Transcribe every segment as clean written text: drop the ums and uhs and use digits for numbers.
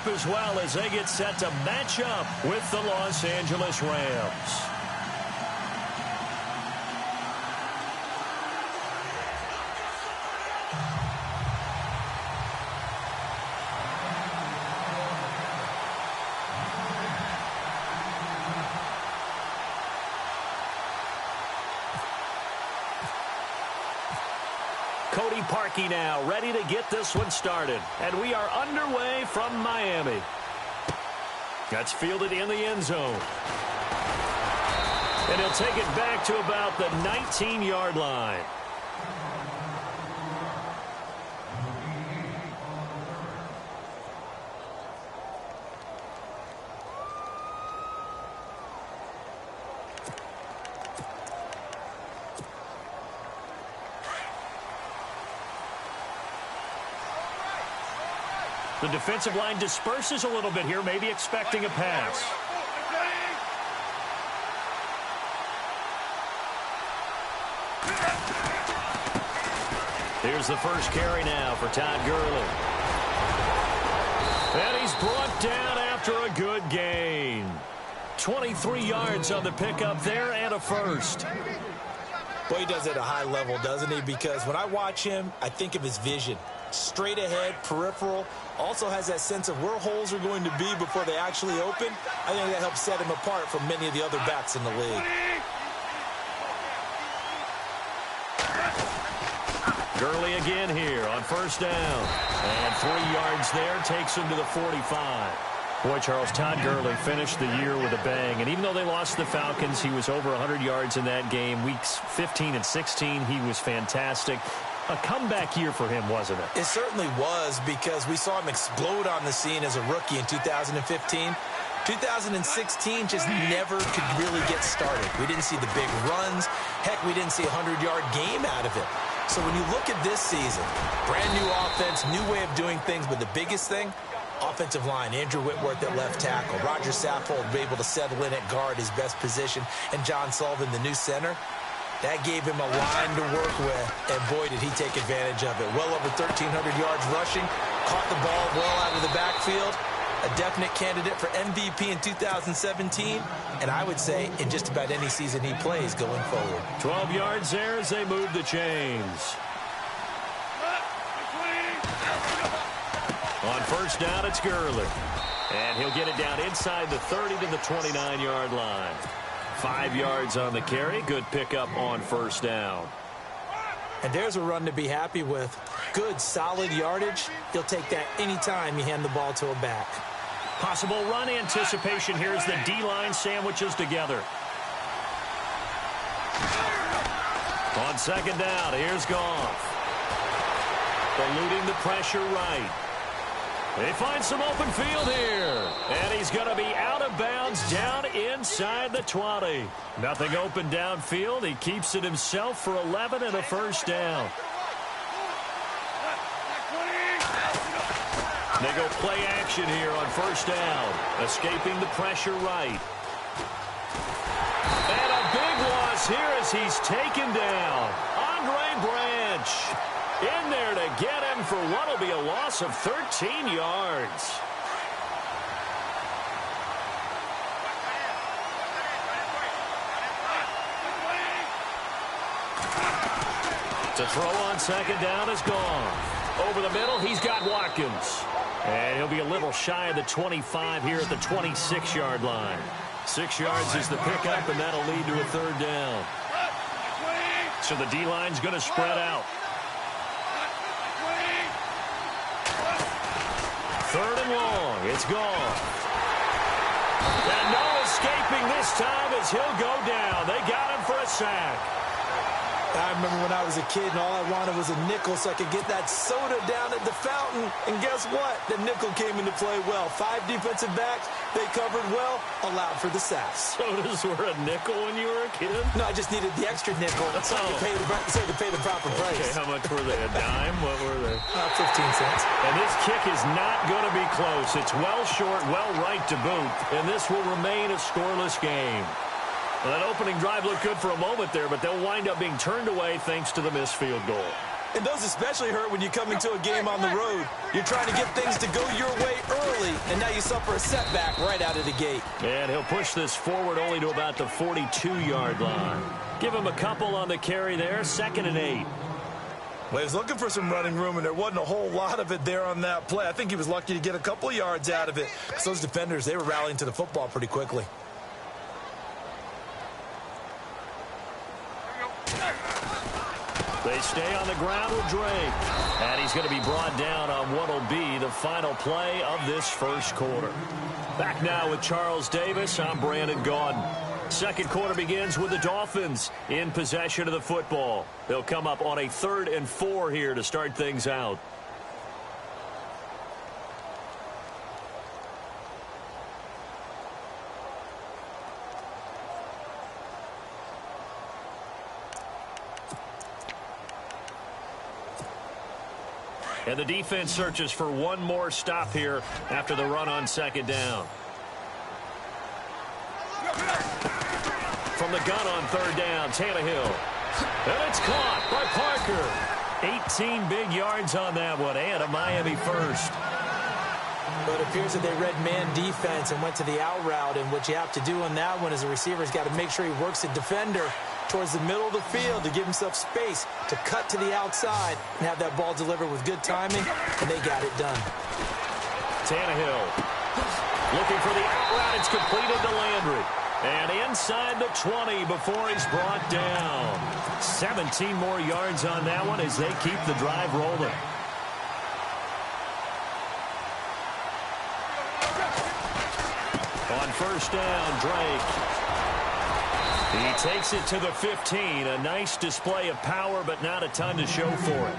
up as well as they get set to match up with the Los Angeles Rams. Cody Parkey now ready to get this one started. And we are underway from Miami. That's fielded in the end zone. And he'll take it back to about the 19-yard line. The defensive line disperses a little bit here, maybe expecting a pass. Here's the first carry now for Todd Gurley. And he's brought down after a good gain. 23 yards on the pickup there and a first. Well, he does it at a high level, doesn't he? Because when I watch him, I think of his vision. Straight ahead, peripheral, also has that sense of where holes are going to be before they actually open. I think that helps set him apart from many of the other backs in the league. Gurley again here on first down. And 3 yards there takes him to the 45. Boy, Charles, Todd Gurley finished the year with a bang. And even though they lost the Falcons, he was over 100 yards in that game. Weeks 15 and 16, he was fantastic. A comeback year for him, wasn't it? It certainly was, because we saw him explode on the scene as a rookie in 2015. 2016 just never could really get started. We didn't see the big runs. Heck, we didn't see a 100-yard game out of it. So when you look at this season, brand new offense, new way of doing things, but the biggest thing, offensive line, Andrew Whitworth at left tackle, Roger Saffold able to settle in at guard, his best position, and John Sullivan, the new center. That gave him a line to work with, and boy, did he take advantage of it. Well over 1,300 yards rushing, caught the ball well out of the backfield, a definite candidate for MVP in 2017, and I would say in just about any season he plays going forward. 12 yards there as they move the chains. On first down, it's Gurley. And he'll get it down inside the 30 to the 29-yard line. 5 yards on the carry. Good pickup on first down. And there's a run to be happy with. Good, solid yardage. He'll take that anytime you hand the ball to a back. Possible run anticipation here as the D-line sandwiches together. On second down, here's Goff. Eluding the pressure right. They find some open field here. And he's going to be out of bounds down inside the 20. Nothing open downfield. He keeps it himself for 11 and a first down. They go play action here on first down. Escaping the pressure right. And a big loss here as he's taken down. Andre Branch in there to get him for what will be a loss of 13 yards. To throw on second down is gone. Over the middle, he's got Watkins. And he'll be a little shy of the 25 here at the 26-yard line. 6 yards is the pickup, and that'll lead to a third down. So the D-line's going to spread out. Third and long. It's gone. And no escaping this time as he'll go down. They got him for a sack. I remember when I was a kid and all I wanted was a nickel so I could get that soda down at the fountain. And guess what? The nickel came into play well. 5 defensive backs, they covered well, allowed for the sacks. Sodas were a nickel when you were a kid? No, I just needed the extra nickel so I could pay the proper price. Okay, how much were they? A dime? What were they? 15 cents. And this kick is not going to be close. It's well short, well right to boot. And this will remain a scoreless game. Well, that opening drive looked good for a moment there, but they'll wind up being turned away thanks to the missed field goal. And those especially hurt when you come into a game on the road. You're trying to get things to go your way early, and now you suffer a setback right out of the gate. And he'll push this forward only to about the 42-yard line. Give him a couple on the carry there, 2nd and 8. Well, he was looking for some running room, and there wasn't a whole lot of it there on that play. I think he was lucky to get a couple yards out of it. Because those defenders, they were rallying to the football pretty quickly. They stay on the ground with Drake. And he's going to be brought down on what will be the final play of this first quarter. Back now with Charles Davis, I'm Brandon Gaudin. Second quarter begins with the Dolphins in possession of the football. They'll come up on a 3rd and 4 here to start things out. And the defense searches for one more stop here after the run on 2nd down. From the gun on 3rd down, Tannehill. And it's caught by Parker. 18 big yards on that one, and a Miami first. But it appears that they read man defense and went to the out route, and what you have to do on that one is the receiver's got to make sure he works the defender towards the middle of the field to give himself space to cut to the outside and have that ball delivered with good timing, and they got it done. Tannehill looking for the out route. It's completed to Landry. And inside the 20 before he's brought down. 17 more yards on that one as they keep the drive rolling. On 1st down, Drake. He takes it to the 15. A nice display of power, but not a ton to show for it.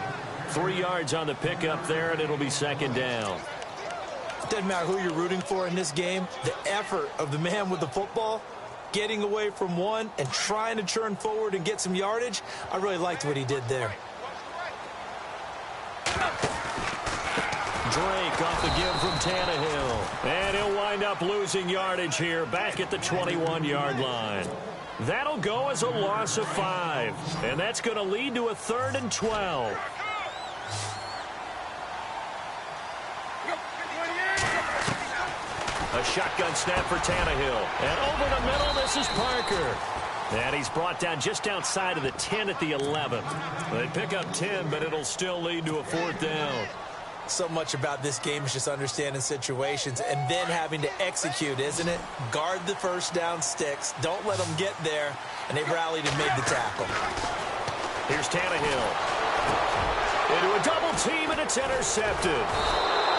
3 yards on the pickup there, and it'll be 2nd down. Doesn't matter who you're rooting for in this game. The effort of the man with the football, getting away from one and trying to churn forward and get some yardage, I really liked what he did there. Drake off the give from Tannehill. And he'll wind up losing yardage here back at the 21-yard line. That'll go as a loss of 5. And that's going to lead to a 3rd and 12. A shotgun snap for Tannehill. And over the middle, this is Parker. And he's brought down just outside of the 10 at the 11. They pick up 10, but it'll still lead to a 4th down. So much about this game is just understanding situations and then having to execute, isn't it? Guard the 1st down sticks. Don't let them get there. And they rallied and made the tackle. Here's Tannehill. Into a double team, and it's intercepted.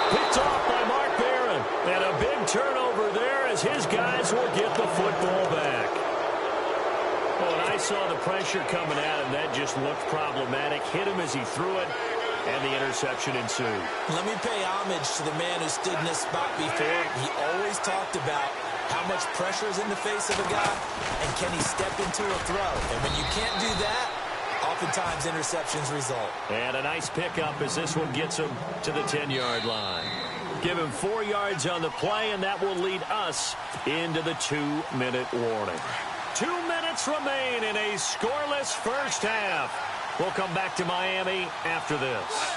Picked off by Mark Barron. And a big turnover there as his guys will get the football back. Oh, and I saw the pressure coming at him. That just looked problematic. Hit him as he threw it, and the interception ensued. Let me pay homage to the man who stood in this spot before. He always talked about how much pressure is in the face of a guy, and can he step into a throw. And when you can't do that, oftentimes interceptions result. And a nice pickup as this one gets him to the 10-yard line. Give him 4 yards on the play, and that will lead us into the 2-minute warning. 2 minutes remain in a scoreless first half. We'll come back to Miami after this.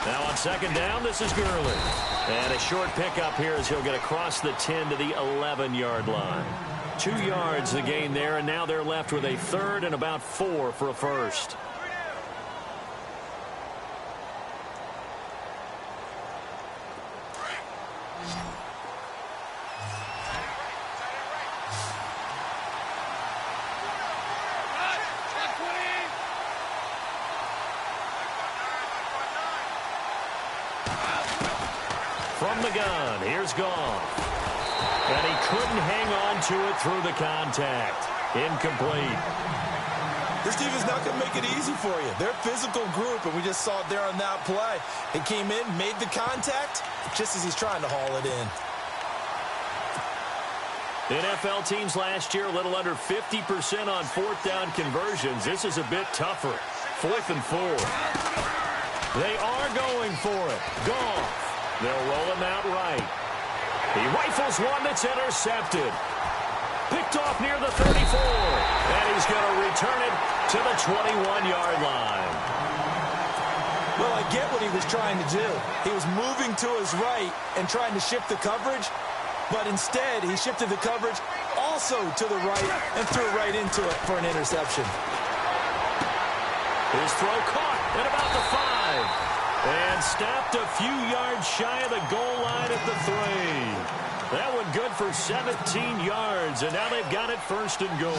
Now on 2nd down, this is Gurley. And a short pickup here as he'll get across the 10 to the 11-yard line. 2 yards the gain there, and now they're left with a 3rd and about 4 for a first. From the gun, here's Goff. And he couldn't hang on to it through the contact. Incomplete. This defense not going to make it easy for you. They're a physical group, and we just saw it there on that play. He came in, made the contact, just as he's trying to haul it in. NFL teams last year, a little under 50% on 4th down conversions. This is a bit tougher. 4th and 4. They are going for it. Goff. They'll roll him out right. He rifles one that's intercepted. Picked off near the 34. And he's going to return it to the 21-yard line. Well, I get what he was trying to do. He was moving to his right and trying to shift the coverage, but instead he shifted the coverage also to the right and threw right into it for an interception. His throw caught at about the 5. And stopped a few yards shy of the goal line at the 3. That one good for 17 yards, and now they've got it first and goal.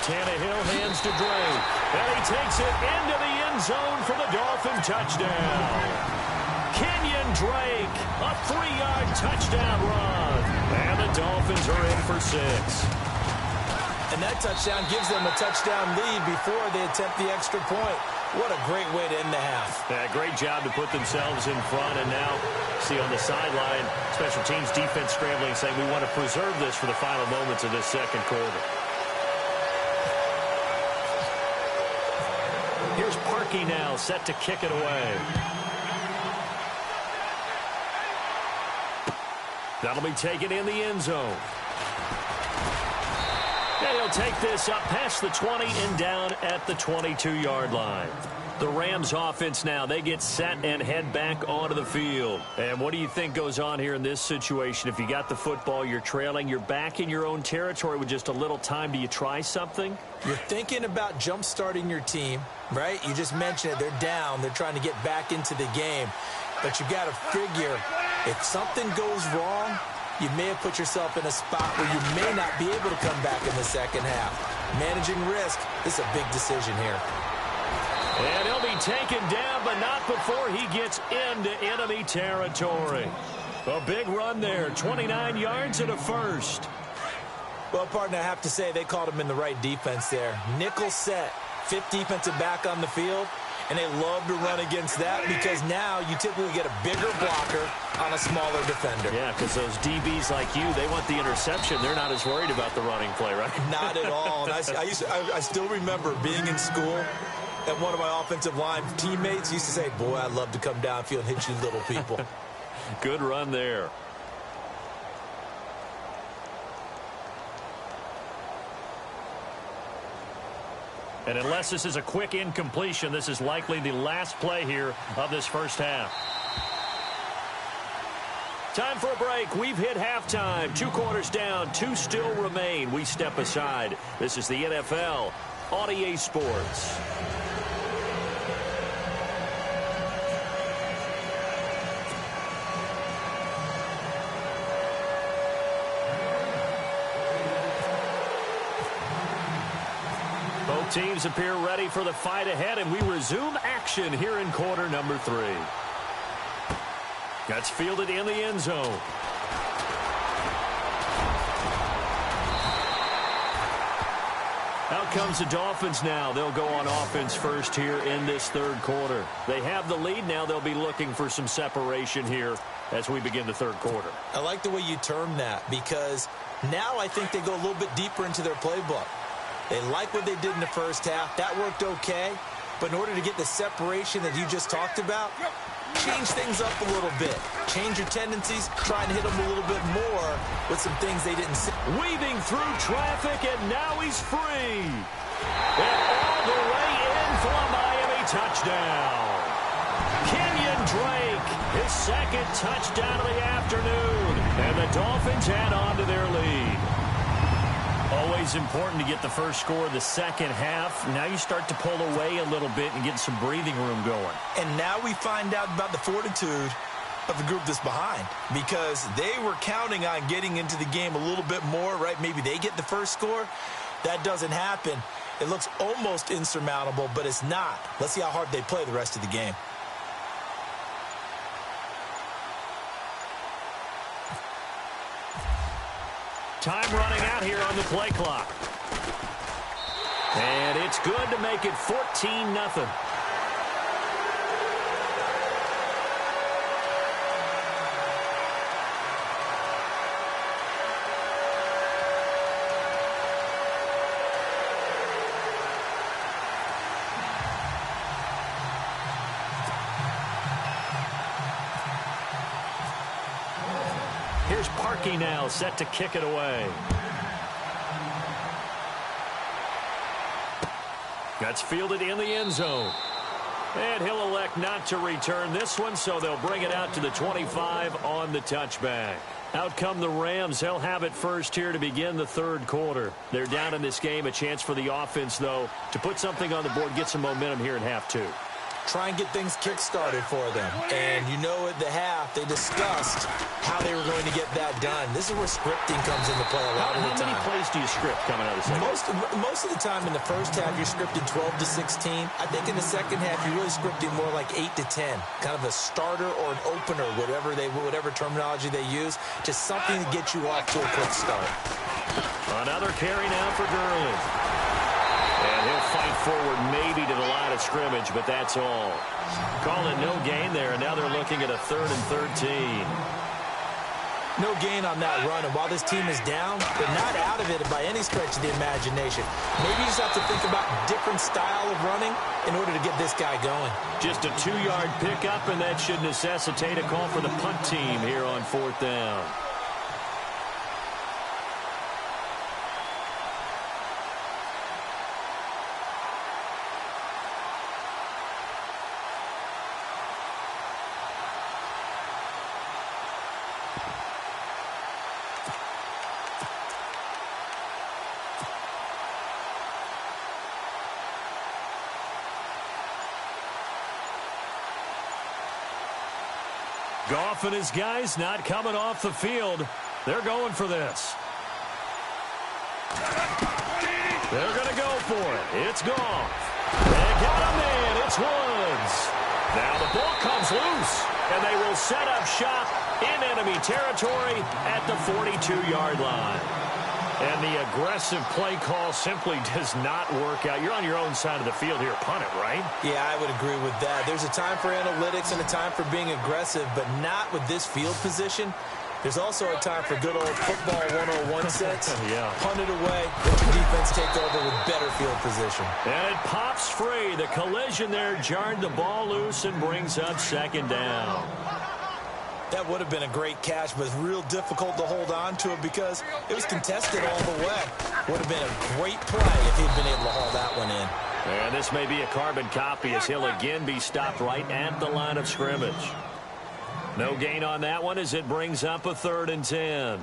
Tannehill hands to Drake, and he takes it into the end zone for the Dolphin touchdown. Kenyon Drake, a 3-yard touchdown run, and the Dolphins are in for 6. And that touchdown gives them a touchdown lead before they attempt the extra point. What a great way to end the half. Yeah, great job to put themselves in front, and now see on the sideline, special teams defense scrambling, saying we want to preserve this for the final moments of this second quarter. Here's Parkey now, set to kick it away. That'll be taken in the end zone. And he'll take this up past the 20 and down at the 22-yard line. The Rams offense now, they get set and head back onto the field. And what do you think goes on here in this situation? If you got the football, you're trailing, you're back in your own territory with just a little time. Do you try something? You're thinking about jump-starting your team, right? You just mentioned it. They're down. They're trying to get back into the game. But you got to figure, if something goes wrong, you may have put yourself in a spot where you may not be able to come back in the second half. Managing risk, this is a big decision here. And he'll be taken down, but not before he gets into enemy territory. A big run there, 29 yards and a first. Well, partner, I have to say they called him in the right defense there. Nickel set, 5th defensive back on the field, and they love to run against that because now you typically get a bigger blocker on a smaller defender. Yeah, because those DBs like you, they want the interception. They're not as worried about the running play, right? Not at all. And I still remember being in school, and one of my offensive line teammates used to say, boy, I'd love to come downfield and hit you little people. Good run there. And unless this is a quick incompletion, this is likely the last play here of this first half. Time for a break. We've hit halftime. 2 quarters down, 2 still remain. We step aside. This is the NFL on EA Sports. Both teams appear ready for the fight ahead, and we resume action here in quarter number 3. That's fielded in the end zone. Out comes the Dolphins now. They'll go on offense first here in this third quarter. They have the lead now. They'll be looking for some separation here as we begin the third quarter. I like the way you term that because now I think they go a little bit deeper into their playbook. They like what they did in the first half. That worked okay. But in order to get the separation that you just talked about, change things up a little bit. Change your tendencies, try and hit them a little bit more with some things they didn't see. Weaving through traffic, and now he's free. And all the way in for a Miami touchdown. Kenyon Drake, his second touchdown of the afternoon. And the Dolphins add on to their lead. Always important to get the first score of the second half. Now you start to pull away a little bit and get some breathing room going. And now we find out about the fortitude of the group that's behind because they were counting on getting into the game a little bit more, right? Maybe they get the first score. That doesn't happen. It looks almost insurmountable, but it's not. Let's see how hard they play the rest of the game. Time running out here on the play clock. And it's good to make it 14-0. Here's Parkey now, set to kick it away. That's fielded in the end zone. And he'll elect not to return this one, so they'll bring it out to the 25 on the touchback. Out come the Rams. They'll have it first here to begin the third quarter. They're down in this game. A chance for the offense, though, to put something on the board, get some momentum here in half two. Try and get things kick-started for them. And you know at the half, they discussed how they were going to get that done. This is where scripting comes into play a lot of the time. How many plays do you script coming out of the second? Most of the time in the first half, you're scripting 12 to 16. I think in the second half, you're really scripting more like 8 to 10. Kind of a starter or an opener, whatever terminology they use, just something to get you off to a quick start. Another carry now for Gurley. And he'll fight forward maybe to the line of scrimmage, but that's all. Call it no gain there, and now they're looking at a 3rd and 13. No gain on that run, and while this team is down, they're not out of it by any stretch of the imagination. Maybe you just have to think about different style of running in order to get this guy going. Just a 2-yard pickup, and that should necessitate a call for the punt team here on 4th down. Goff and his guys not coming off the field. They're going for this. They're going to go for it. It's Goff. They got a man. It's Woods. Now the ball comes loose, and they will set up shop in enemy territory at the 42-yard line. And the aggressive play call simply does not work out. You're on your own side of the field here. Punt it, right? Yeah, I would agree with that. There's a time for analytics and a time for being aggressive, but not with this field position. There's also a time for good old football 101 sense. Yeah. Punt it away, let your defense take over with better field position. And it pops free. The collision there jarred the ball loose and brings up 2nd down. That would have been a great catch, but it's real difficult to hold on to it because it was contested all the way. Would have been a great play if he'd been able to haul that one in. And this may be a carbon copy as he'll again be stopped right at the line of scrimmage. No gain on that one as it brings up a 3rd and 10.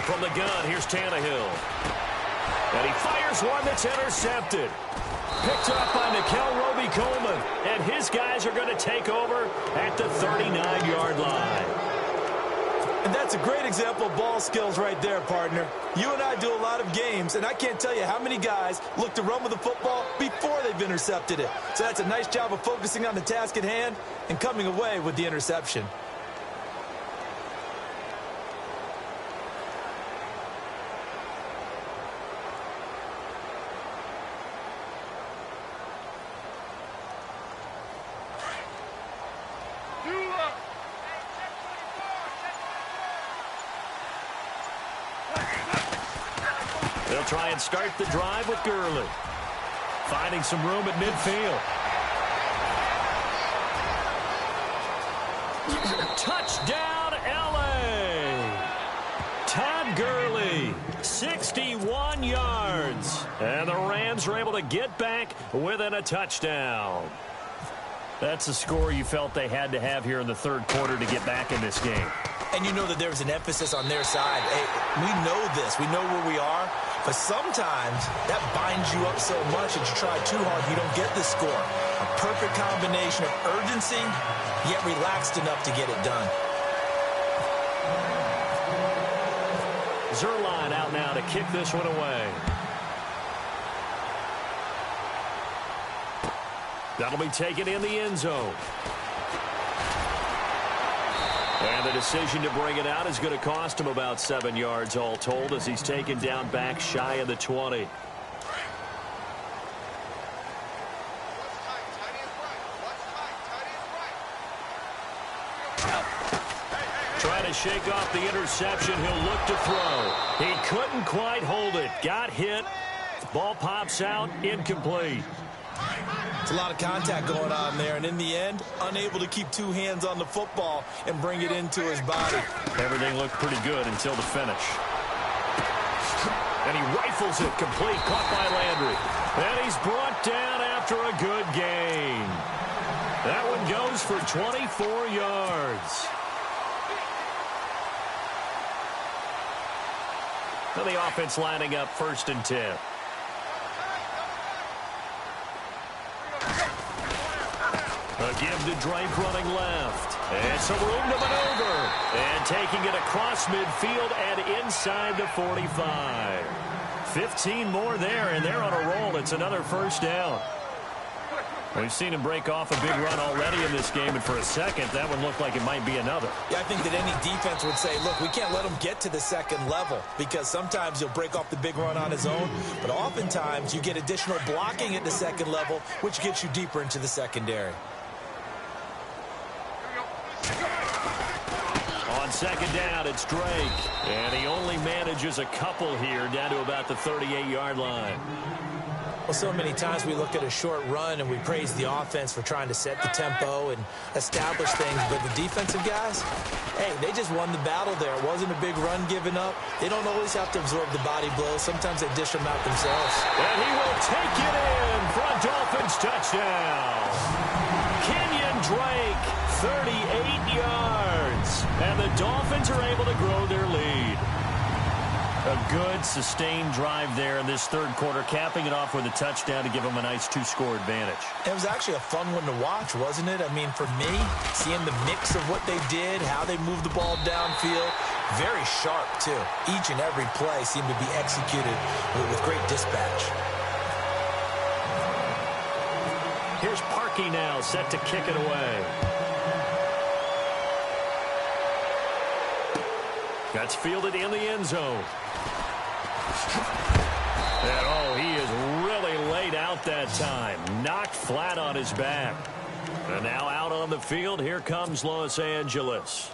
From the gun, here's Tannehill. And he fires one that's intercepted. Picked up by Nickel Roby-Coleman. And his guys are going to take over at the 39-yard line. And that's a great example of ball skills right there, partner. You and I do a lot of games, and I can't tell you how many guys look to run with the football before they've intercepted it. So that's a nice job of focusing on the task at hand and coming away with the interception. They'll try and start the drive with Gurley. Finding some room at midfield. Touchdown, L.A. Todd Gurley, 61 yards. And the Rams are able to get back within a touchdown. That's a score you felt they had to have here in the third quarter to get back in this game. And you know that there was an emphasis on their side. Hey, we know this. We know where we are. But sometimes that binds you up so much that you try too hard, you don't get the score. A perfect combination of urgency, yet relaxed enough to get it done. Zerline out now to kick this one away. That'll be taken in the end zone. And the decision to bring it out is going to cost him about 7 yards all told as he's taken down back shy of the 20. Trying to shake off the interception. He'll look to throw. He couldn't quite hold it. Got hit. Ball pops out. Incomplete. It's a lot of contact going on there, and in the end, unable to keep two hands on the football and bring it into his body. Everything looked pretty good until the finish. And he rifles Rifles it, complete, caught by Landry. And he's brought down after a good gain. That one goes for 24 yards. So the offense lining up 1st and 10. A give to Drake running left. And some room to maneuver. And taking it across midfield and inside the 45. 15 more there, and they're on a roll. It's another 1st down. We've seen him break off a big run already in this game, and for a second, that one looked like it might be another. Yeah, I think that any defense would say, look, we can't let him get to the 2nd level, because sometimes he'll break off the big run on his own, but oftentimes you get additional blocking at the 2nd level, which gets you deeper into the secondary. On 2nd down, it's Drake, and he only manages a couple here down to about the 38-yard line. Well, so many times we look at a short run and we praise the offense for trying to set the tempo and establish things, but the defensive guys, hey, they just won the battle there. It wasn't a big run given up. They don't always have to absorb the body blows. Sometimes they dish them out themselves. And he will take it in for a Dolphins touchdown. Kenyon Drake, 38 yards. And the Dolphins are able to grow their lead. A good, sustained drive there in this 3rd quarter, capping it off with a touchdown to give them a nice 2-score advantage. It was actually a fun one to watch, wasn't it? I mean, for me, seeing the mix of what they did, how they moved the ball downfield, very sharp, too. Each and every play seemed to be executed with great dispatch. Here's Parkey now, set to kick it away. That's fielded in the end zone. And, oh, he is really laid out that time. Knocked flat on his back. And now out on the field, here comes Los Angeles.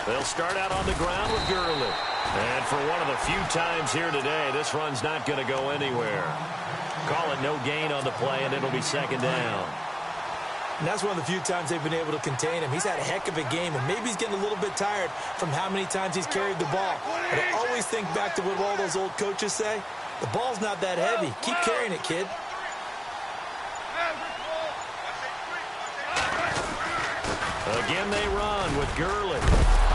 They'll start out on the ground with Gurley. And for one of the few times here today, this run's not going to go anywhere. Call it no gain on the play, and it'll be 2nd down. And that's one of the few times they've been able to contain him. He's had a heck of a game, and maybe he's getting a little bit tired from how many times he's carried the ball. But I always think back to what all those old coaches say. The ball's not that heavy. Keep carrying it, kid. Again they run with Gurley.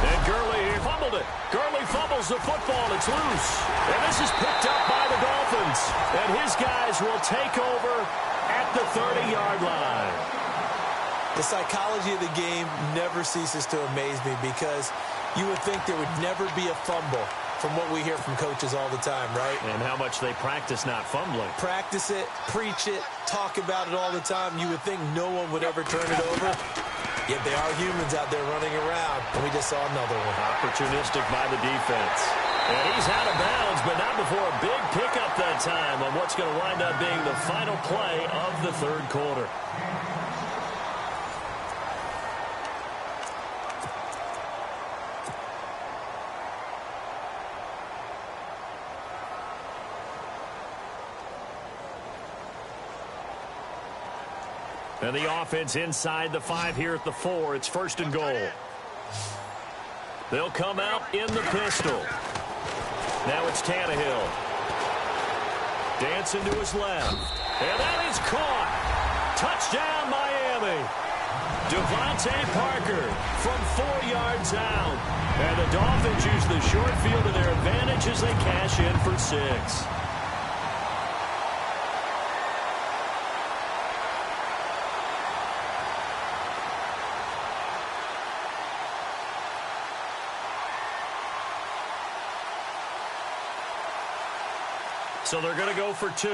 And Gurley, he fumbled it. Gurley fumbles the football. It's loose. And this is picked up by the Dolphins. And his guys will take over at the 30-yard line. The psychology of the game never ceases to amaze me because you would think there would never be a fumble from what we hear from coaches all the time, right? And how much they practice not fumbling. Practice it, preach it, talk about it all the time. You would think no one would ever turn it over. Yet they are humans out there running around, and we just saw another one. Opportunistic by the defense. And he's out of bounds, but not before a big pickup that time on what's going to wind up being the final play of the 3rd quarter. And the offense inside the 5 here at the 4. It's 1st and goal. They'll come out in the pistol. Now it's Tannehill. Dancing to his left. And that is caught. Touchdown, Miami. Devontae Parker from 4 yards out. And the Dolphins use the short field to their advantage as they cash in for 6. So they're going to go for 2.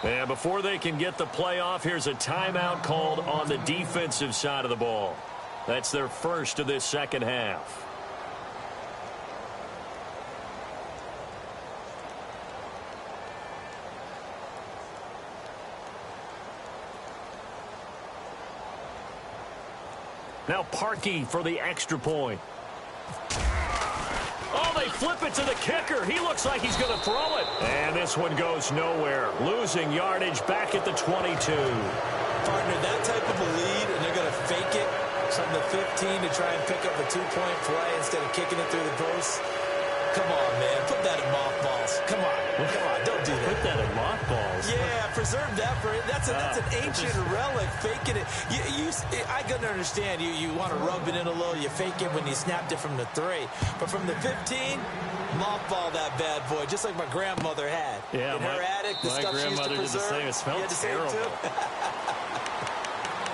And before they can get the play off, here's a timeout called on the defensive side of the ball. That's their first of this second half. Now Parkey for the extra point. Oh, they flip it to the kicker. He looks like he's going to throw it. And this one goes nowhere. Losing yardage back at the 22. Partner, that type of a lead, and they're going to fake it from the 15 to try and pick up a 2-point play instead of kicking it through the post. Come on, man. Put that in mothballs. Come on. Come on. Don't do that. Put that in mothballs. Yeah, preserve that for it. That's an ancient relic. Faking it. I can understand. You want to rub it in a little. You fake it when you snapped it from the 3. But from the 15, mothball that bad boy, just like my grandmother had. Yeah, in her attic, the stuff she used to preserve. Did the same. It smelled terrible.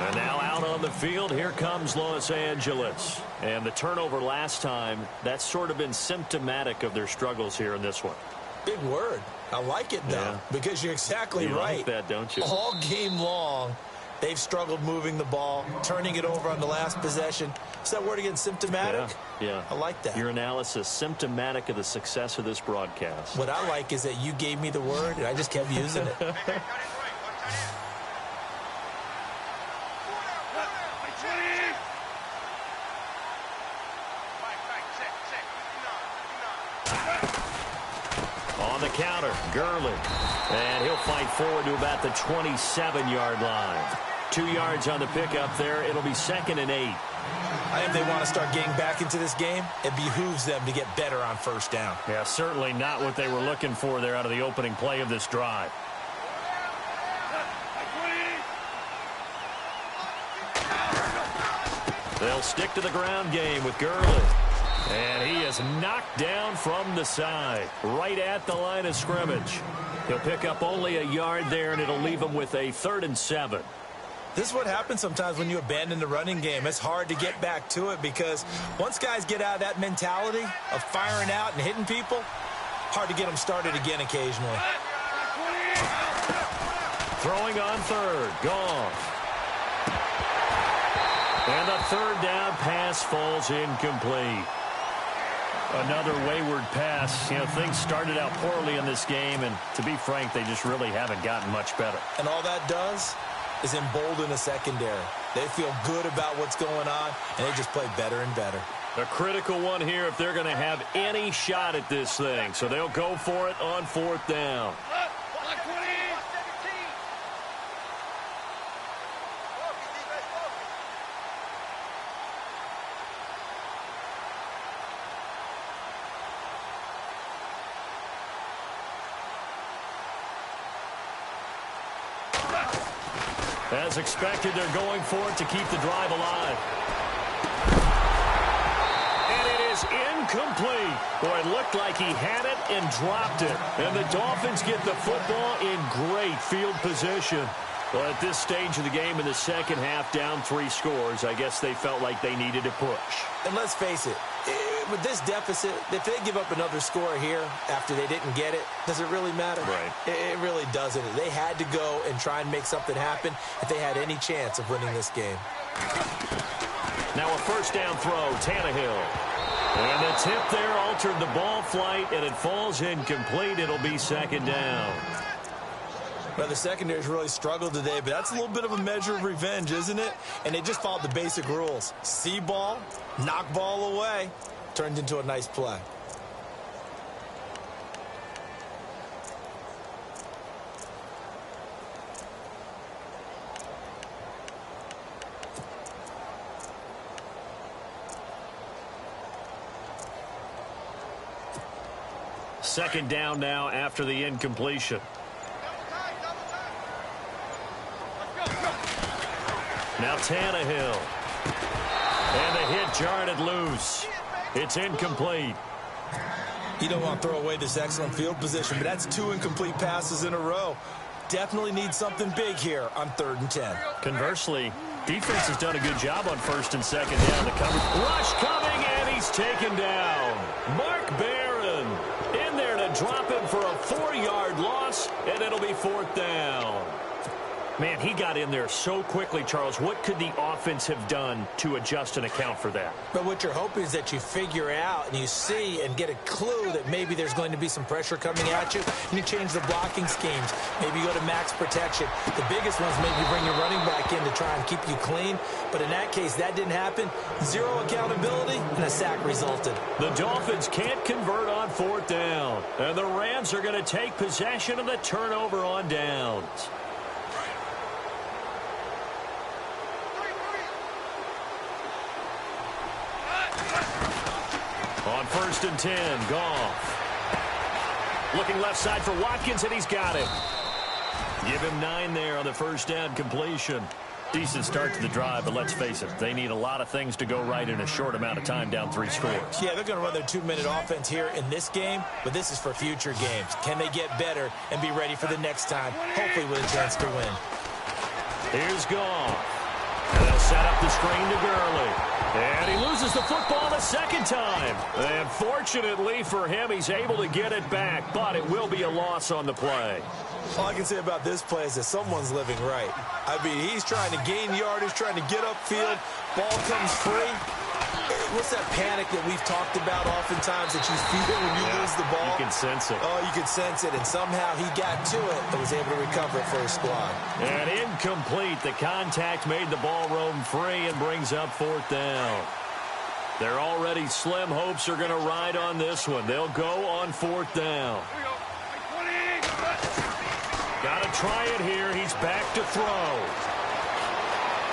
And now out on the field, here comes Los Angeles. And the turnover last time, that's sort of been symptomatic of their struggles here in this one. Big word. I like it, though, because you're exactly right. You like that, don't you? All game long, they've struggled moving the ball, turning it over on the last possession. Is that word again, symptomatic? Yeah. I like that. Your analysis, symptomatic of the success of this broadcast. What I like is that you gave me the word, and I just kept using it. On the counter, Gurley. And he'll fight forward to about the 27-yard line. 2 yards on the pickup there. It'll be 2nd and 8. I think they want to start getting back into this game. It behooves them to get better on first down. Yeah, certainly not what they were looking for there out of the opening play of this drive. They'll stick to the ground game with Gurley. And he is knocked down from the side, right at the line of scrimmage. He'll pick up only a yard there, and it'll leave him with a 3rd and 7. This is what happens sometimes when you abandon the running game. It's hard to get back to it because once guys get out of that mentality of firing out and hitting people, hard to get them started again occasionally. Throwing on 3rd, Goff. And the 3rd down pass falls incomplete. Another wayward pass. You know, things started out poorly in this game, and to be frank, they just really haven't gotten much better. And all that does is embolden a secondary. They feel good about what's going on, and they just play better and better. A critical one here if they're going to have any shot at this thing. So they'll go for it on 4th down. As expected, they're going for it to keep the drive alive. And it is incomplete. Boy, it looked like he had it and dropped it. And the Dolphins get the football in great field position. Well, at this stage of the game in the second half, down 3 scores, I guess they felt like they needed to push. And let's face it, with this deficit, if they give up another score here after they didn't get it, does it really matter? Right. It really doesn't. They had to go and try and make something happen if they had any chance of winning this game. Now a 1st down throw, Tannehill. And the tip there altered the ball flight, and it falls incomplete. It'll be 2nd down. Well, the secondary's really struggled today, but that's a little bit of a measure of revenge, isn't it? And they just followed the basic rules. See ball, knock ball away. Turned into a nice play. Second down now after the incompletion. Now Tannehill. And the hit jarred it loose. It's incomplete. You don't want to throw away this excellent field position, but that's 2 incomplete passes in a row. Definitely need something big here on 3rd and 10. Conversely, defense has done a good job on 1st and 2nd down. The coverage. Rush coming, and he's taken down. Mark Barron in there to drop him for a 4-yard loss, and it'll be 4th down. Man, he got in there so quickly, Charles. What could the offense have done to adjust and account for that? But what you're hoping is that you figure out and you see and get a clue that maybe there's going to be some pressure coming at you, and you change the blocking schemes. Maybe you go to max protection. The biggest ones maybe you bring your running back in to try and keep you clean. But in that case, that didn't happen. Zero accountability, and a sack resulted. The Dolphins can't convert on 4th down, and the Rams are going to take possession of the turnover on downs. On 1st and 10, Goff. Looking left side for Watkins, and he's got him. Give him 9 there on the 1st down completion. Decent start to the drive, but let's face it, they need a lot of things to go right in a short amount of time, down 3 scores. Yeah, they're going to run their 2-minute offense here in this game, but this is for future games. Can they get better and be ready for the next time, hopefully with a chance to win? Here's Goff. And they'll set up the screen to Gurley. And he loses the football the second time. And fortunately for him, he's able to get it back, but it will be a loss on the play. All I can say about this play is that someone's living right. I mean, he's trying to gain yardage, trying to get upfield. Ball comes free. What's that panic that we've talked about oftentimes that you feel when you lose the ball? You can sense it. Oh, you can sense it, and somehow he got to it and was able to recover it for his squad. And incomplete. The contact made the ball roam free and brings up 4th down. Their already slim hopes are going to ride on this one. They'll go on 4th down. Got to try it here. He's back to throw.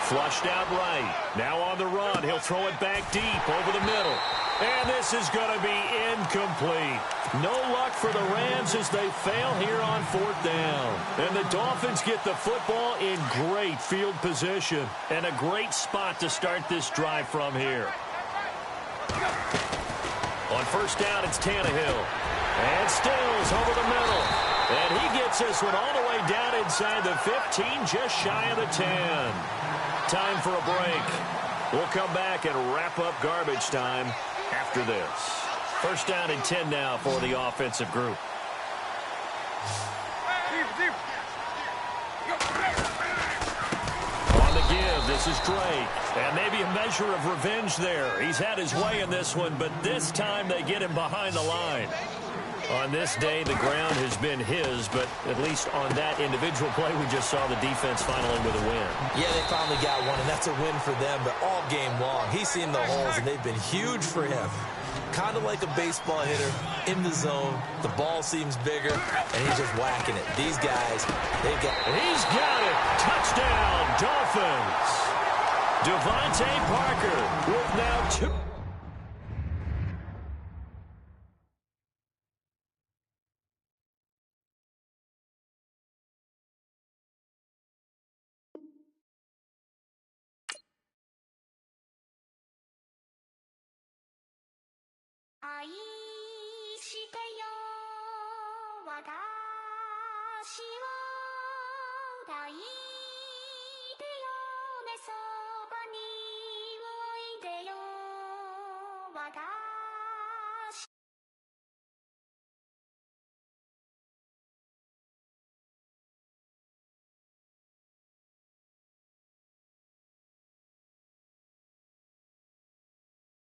Flushed out right. Now on the run. He'll throw it back deep over the middle. And this is going to be incomplete. No luck for the Rams as they fail here on 4th down. And the Dolphins get the football in great field position. And a great spot to start this drive from here. On 1st down, it's Tannehill. And Stills over the middle. And he gets this one all the way down inside the 15, just shy of the 10. Time for a break. We'll come back and wrap up garbage time after this. 1st down and 10 now for the offensive group. On the give, this is Drake. And maybe a measure of revenge there. He's had his way in this one, but this time they get him behind the line. On this day, the ground has been his, but at least on that individual play, we just saw the defense finally with a win. Yeah, they finally got one, and that's a win for them, but all game long, he's seen the holes, and they've been huge for him. Kind of like a baseball hitter in the zone. The ball seems bigger, and he's just whacking it. These guys, they've got... He's got it! Touchdown, Dolphins! Devontae Parker with now 2...愛してよ私を抱い